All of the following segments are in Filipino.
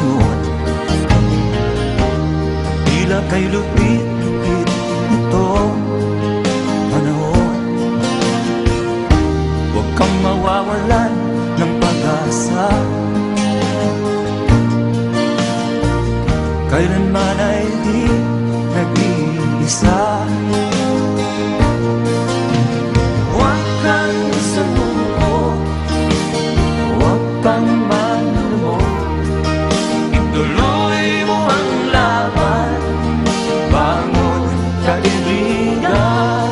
destinasyon. Tila kay lupit-lupit itong panahon. Huwag kang mawawalan ng pag-asa, kailanman ay di nag-iisa. Huwag kang sumuko, huwag kang manlumok, ituloy mo ang laban, bangon kaibigan.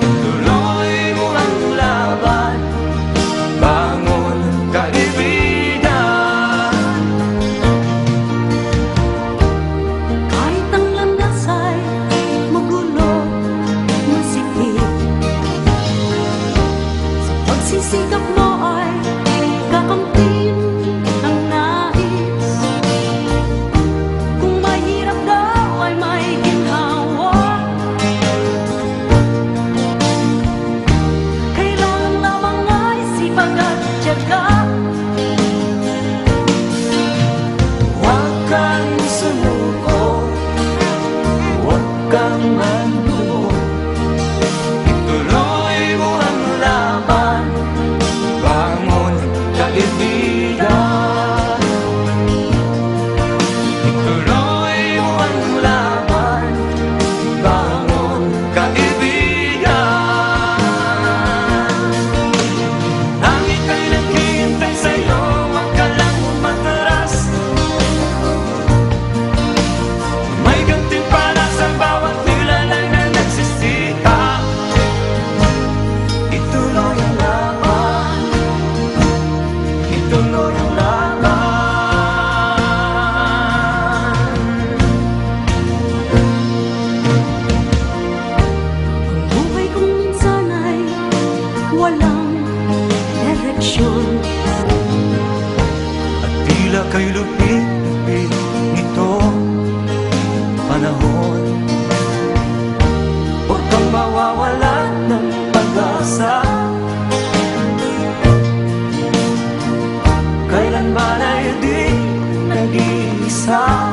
Ituloy mo ang laban, bangon kaibigan. Kahit ang landas ay magulo, masikip, sa pagsisikap mo ay kakamtin ang nais. Kung mahirap daw ay may ginhawa, kailangan lamang ay sipag at tiyaga. Huwag kang sumuko, huwag kang manlumok, ituloy mo ang laban, bangon kaibigan. Ituloy mo ang laban, bangon kaibigan. Langit ay naghihintay sa'yo, huwag ka lang umatras. May gantimpala sa bawat nilalang na nagsisika. Ituloy ang laban, ituloy ang laban. Ang buhay kong minsan ay walang direksyon. At tila kay lupit-lupit nitong panahon. Huwag kang mawawalan ng pag-asa, kailanman ay di nag-iisa.